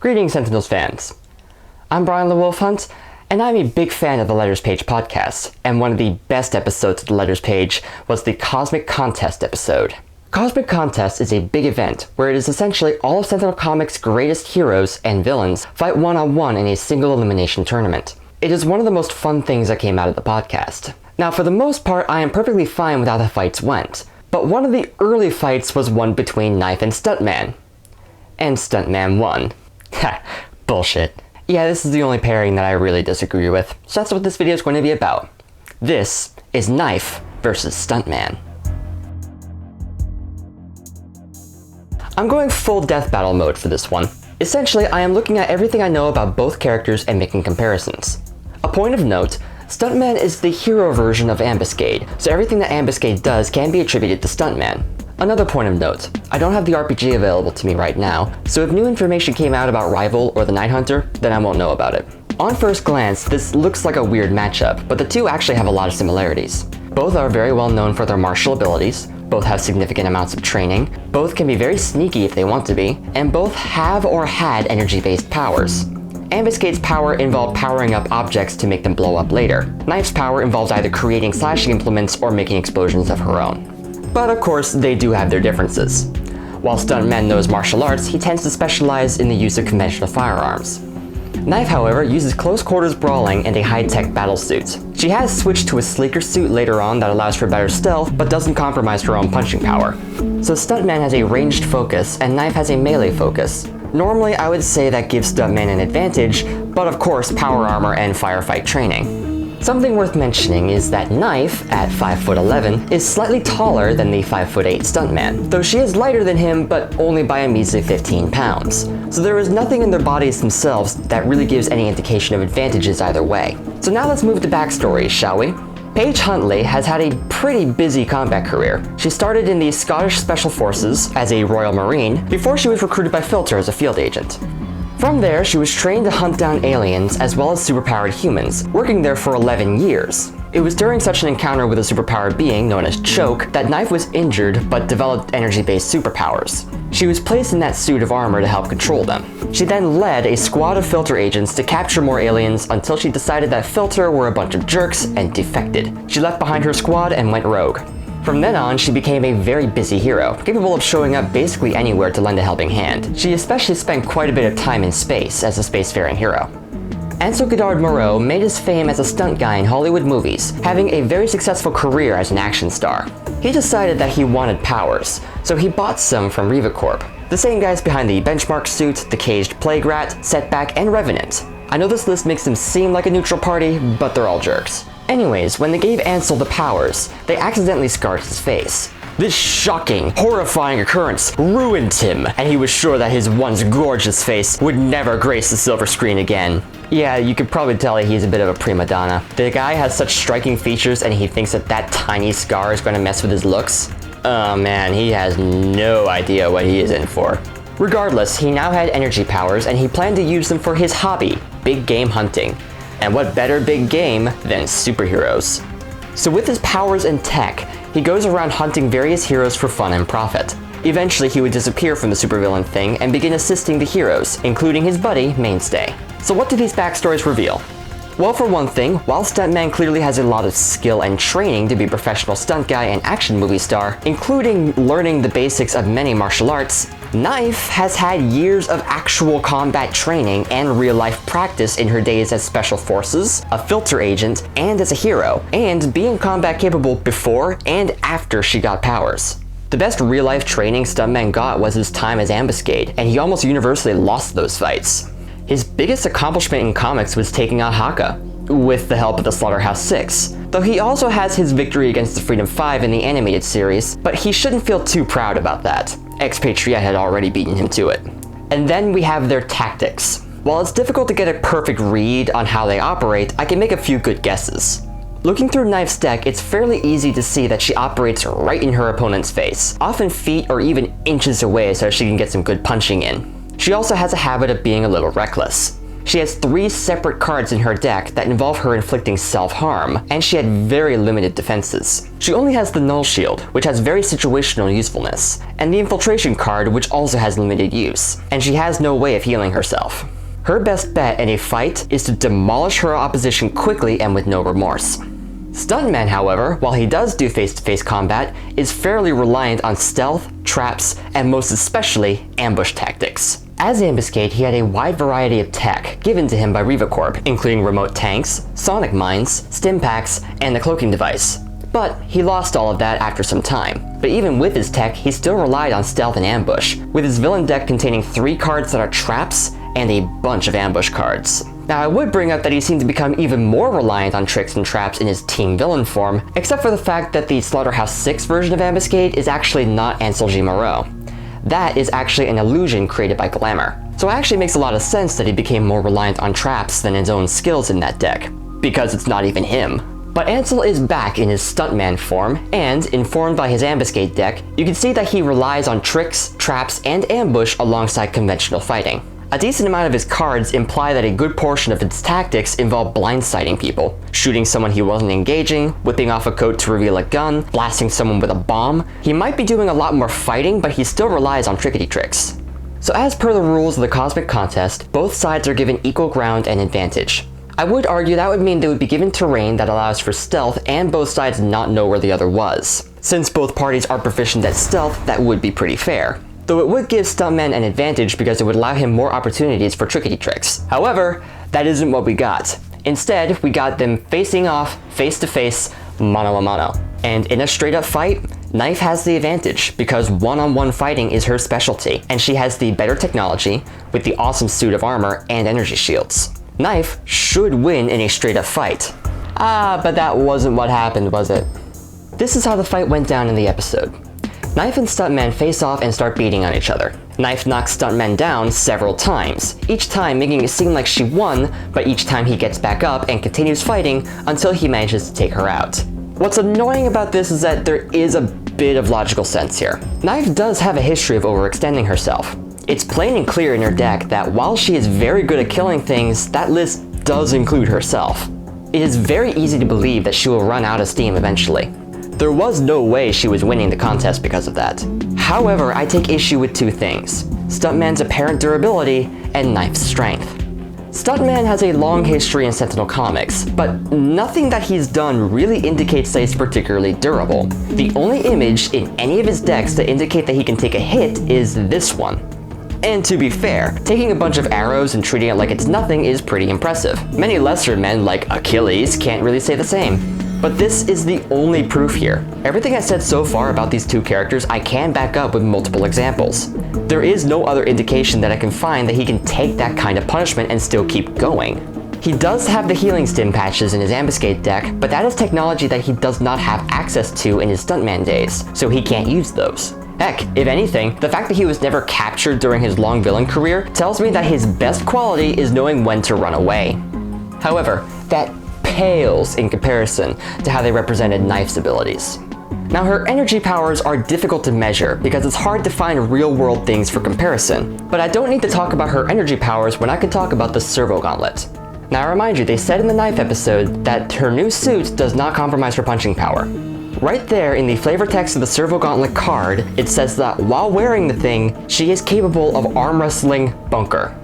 Greetings, Sentinels fans. I'm Brian the Wolf Hunt, and I'm a big fan of the Letters Page podcast, and one of the best episodes of the Letters Page was the Cosmic Contest episode. Cosmic Contest is a big event where it is essentially all of Sentinel Comics' greatest heroes and villains fight one-on-one in a single elimination tournament. It is one of the most fun things that came out of the podcast. Now, for the most part, I am perfectly fine with how the fights went, but one of the early fights was one between Knyfe and Stuntman. And Stuntman won. Ha, bullshit. Yeah, this is the only pairing that I really disagree with, so that's what this video is going to be about. This is Knyfe versus Stuntman. I'm going full death battle mode for this one. Essentially, I am looking at everything I know about both characters and making comparisons. A point of note, Stuntman is the hero version of Ambuscade, so everything that Ambuscade does can be attributed to Stuntman. Another point of note, I don't have the RPG available to me right now, so if new information came out about Rival or the Night Hunter, then I won't know about it. On first glance, this looks like a weird matchup, but the two actually have a lot of similarities. Both are very well known for their martial abilities, both have significant amounts of training, both can be very sneaky if they want to be, and both have or had energy-based powers. Ambuscade's power involved powering up objects to make them blow up later. Knife's power involves either creating slashing implements or making explosions of her own. But of course, they do have their differences. While Stuntman knows martial arts, he tends to specialize in the use of conventional firearms. Knyfe, however, uses close quarters brawling and a high-tech battle suit. She has switched to a sleeker suit later on that allows for better stealth, but doesn't compromise her own punching power. So Stuntman has a ranged focus, and Knyfe has a melee focus. Normally, I would say that gives Stuntman an advantage, but of course, power armor and firefight training. Something worth mentioning is that Knyfe, at 5'11", is slightly taller than the 5'8" Stuntman, though she is lighter than him, but only by a measly 15 pounds. So there is nothing in their bodies themselves that really gives any indication of advantages either way. So now let's move to backstories, shall we? Paige Huntley has had a pretty busy combat career. She started in the Scottish Special Forces as a Royal Marine before she was recruited by Filter as a field agent. From there, she was trained to hunt down aliens as well as superpowered humans, working there for 11 years. It was during such an encounter with a superpowered being known as Choke that Knyfe was injured but developed energy-based superpowers. She was placed in that suit of armor to help control them. She then led a squad of Filter agents to capture more aliens until she decided that Filter were a bunch of jerks and defected. She left behind her squad and went rogue. From then on, she became a very busy hero, capable of showing up basically anywhere to lend a helping hand. She especially spent quite a bit of time in space as a spacefaring hero. Ansel Godard Moreau made his fame as a stunt guy in Hollywood movies, having a very successful career as an action star. He decided that he wanted powers, so he bought some from Riva Corp, the same guys behind the Benchmark suit, the Caged Plague Rat, Setback, and Revenant. I know this list makes them seem like a neutral party, but they're all jerks. Anyways, when they gave Ansel the powers, they accidentally scarred his face. This shocking, horrifying occurrence ruined him, and he was sure that his once gorgeous face would never grace the silver screen again. Yeah, you could probably tell that he's a bit of a prima donna. The guy has such striking features and he thinks that that tiny scar is going to mess with his looks. Oh man, he has no idea what he is in for. Regardless, he now had energy powers and he planned to use them for his hobby, big game hunting. And what better big game than superheroes? So with his powers and tech, he goes around hunting various heroes for fun and profit. Eventually he would disappear from the supervillain thing and begin assisting the heroes, including his buddy, Mainstay. So what do these backstories reveal? Well, for one thing, while Stuntman clearly has a lot of skill and training to be a professional stunt guy and action movie star, including learning the basics of many martial arts, Knyfe has had years of actual combat training and real-life practice in her days as Special Forces, a Filter agent, and as a hero, and being combat capable before and after she got powers. The best real-life training Stuntman got was his time as Ambuscade, and he almost universally lost those fights. His biggest accomplishment in comics was taking out Haka, with the help of the Slaughterhouse 6, though he also has his victory against the Freedom 5 in the animated series, but he shouldn't feel too proud about that. Expatriate had already beaten him to it. And then we have their tactics. While it's difficult to get a perfect read on how they operate, I can make a few good guesses. Looking through Knyfe's deck, it's fairly easy to see that she operates right in her opponent's face, often feet or even inches away so she can get some good punching in. She also has a habit of being a little reckless. She has 3 separate cards in her deck that involve her inflicting self-harm, and she had very limited defenses. She only has the Null Shield, which has very situational usefulness, and the Infiltration card, which also has limited use, and she has no way of healing herself. Her best bet in a fight is to demolish her opposition quickly and with no remorse. Stuntman, however, while he does do face-to-face combat, is fairly reliant on stealth, traps, and most especially, ambush tactics. As Ambuscade, he had a wide variety of tech given to him by RevaCorp, including remote tanks, sonic mines, stim packs, and the cloaking device. But he lost all of that after some time. But even with his tech, he still relied on stealth and ambush, with his villain deck containing 3 cards that are traps and a bunch of ambush cards. Now, I would bring up that he seemed to become even more reliant on tricks and traps in his team villain form, except for the fact that the Slaughterhouse 6 version of Ambuscade is actually not Ansel G. Moreau. That is actually an illusion created by Glamour. So it actually makes a lot of sense that he became more reliant on traps than his own skills in that deck, because it's not even him. But Ansel is back in his Stuntman form, and, informed by his Ambuscade deck, you can see that he relies on tricks, traps, and ambush alongside conventional fighting. A decent amount of his cards imply that a good portion of his tactics involve blindsiding people, shooting someone he wasn't engaging, whipping off a coat to reveal a gun, blasting someone with a bomb. He might be doing a lot more fighting, but he still relies on trickety tricks. So as per the rules of the Cosmic Contest, both sides are given equal ground and advantage. I would argue that would mean they would be given terrain that allows for stealth and both sides not know where the other was. Since both parties are proficient at stealth, that would be pretty fair. Though it would give Stuntman an advantage because it would allow him more opportunities for trickety tricks. However, that isn't what we got. Instead, we got them facing off, face to face, mano a mano. And in a straight up fight, Knyfe has the advantage because one-on-one fighting is her specialty, and she has the better technology with the awesome suit of armor and energy shields. Knyfe should win in a straight up fight. But that wasn't what happened, was it? This is how the fight went down in the episode. Knyfe and Stuntman face off and start beating on each other. Knyfe knocks Stuntman down several times, each time making it seem like she won, but each time he gets back up and continues fighting until he manages to take her out. What's annoying about this is that there is a bit of logical sense here. Knyfe does have a history of overextending herself. It's plain and clear in her deck that while she is very good at killing things, that list does include herself. It is very easy to believe that she will run out of steam eventually. There was no way she was winning the contest because of that. However, I take issue with 2 things: Stuntman's apparent durability and Knife's strength. Stuntman has a long history in Sentinel comics, but nothing that he's done really indicates that he's particularly durable. The only image in any of his decks that indicate that he can take a hit is this one. And to be fair, taking a bunch of arrows and treating it like it's nothing is pretty impressive. Many lesser men like Achilles can't really say the same. But this is the only proof here. Everything I said so far about these 2 characters I can back up with multiple examples. There is no other indication that I can find that he can take that kind of punishment and still keep going. He does have the healing stim patches in his Ambuscade deck, but that is technology that he does not have access to in his Stuntman days, so he can't use those. Heck, if anything, the fact that he was never captured during his long villain career tells me that his best quality is knowing when to run away. However, that pales in comparison to how they represented Knife's abilities. Now, her energy powers are difficult to measure because it's hard to find real-world things for comparison, but I don't need to talk about her energy powers when I can talk about the Servo Gauntlet. Now, I remind you, they said in the Knyfe episode that her new suit does not compromise her punching power. Right there in the flavor text of the Servo Gauntlet card, it says that while wearing the thing, she is capable of arm wrestling Bunker.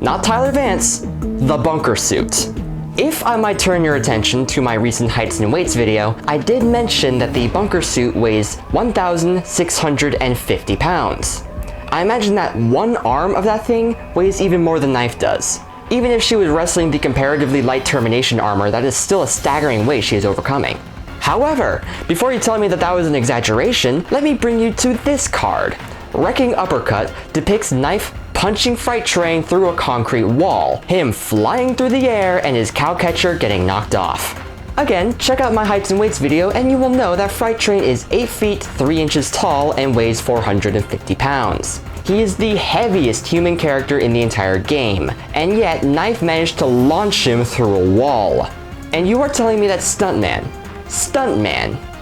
Not Tyler Vance, the Bunker suit. If I might turn your attention to my recent heights and weights video, I did mention that the Bunker suit weighs 1,650 pounds. I imagine that one arm of that thing weighs even more than Knyfe does. Even if she was wrestling the comparatively light Termination armor, that is still a staggering weight she is overcoming. However, before you tell me that that was an exaggeration, let me bring you to this card. Wrecking Uppercut depicts Knyfe punching Fright Train through a concrete wall, him flying through the air and his cowcatcher getting knocked off. Again, check out my heights and weights video and you will know that Fright Train is 8 feet 3 inches tall and weighs 450 pounds. He is the heaviest human character in the entire game, and yet Knyfe managed to launch him through a wall. And you are telling me that Stuntman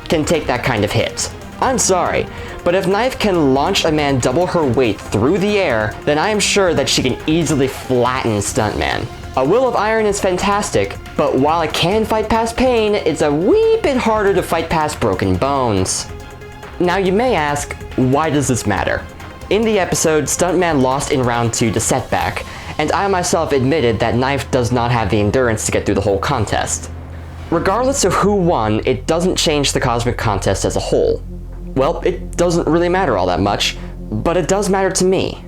can take that kind of hit. I'm sorry, but if Knife can launch a man double her weight through the air, then I am sure that she can easily flatten Stuntman. A Will of Iron is fantastic, but while it can fight past pain, it's a wee bit harder to fight past broken bones. Now you may ask, why does this matter? In the episode, Stuntman lost in round 2 to Setback, and I myself admitted that Knife does not have the endurance to get through the whole contest. Regardless of who won, it doesn't change the Cosmic Contest as a whole. Well, it doesn't really matter all that much, but it does matter to me.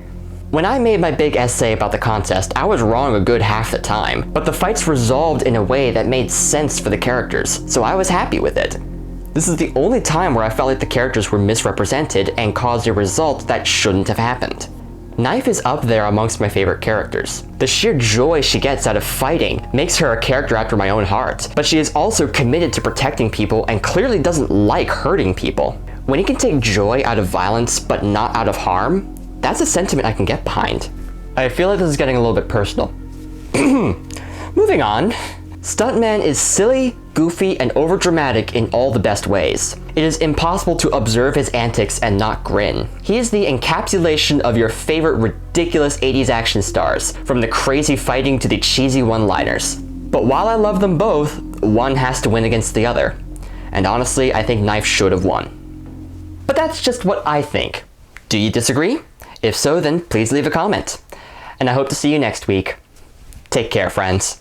When I made my big essay about the contest, I was wrong a good half the time, but the fights resolved in a way that made sense for the characters, so I was happy with it. This is the only time where I felt like the characters were misrepresented and caused a result that shouldn't have happened. Knife is up there amongst my favorite characters. The sheer joy she gets out of fighting makes her a character after my own heart, but she is also committed to protecting people and clearly doesn't like hurting people. When you can take joy out of violence but not out of harm, that's a sentiment I can get behind. I feel like this is getting a little bit personal. Moving on. Stuntman is silly, goofy, and overdramatic in all the best ways. It is impossible to observe his antics and not grin. He is the encapsulation of your favorite ridiculous 80s action stars, from the crazy fighting to the cheesy one-liners. But while I love them both, one has to win against the other. And honestly, I think Knife should have won. But that's just what I think. Do you disagree? If so, then please leave a comment. And I hope to see you next week. Take care, friends.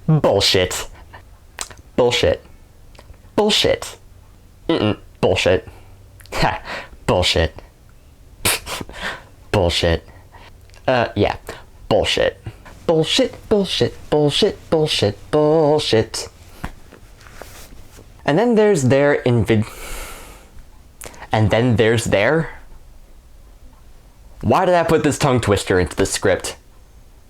Bullshit. Bullshit. Bullshit. Bullshit. Ha. Bullshit. Bullshit. Yeah. Bullshit. Bullshit, bullshit, bullshit, bullshit, bullshit. And then there's their And then there's their... Why did I put this tongue twister into the script?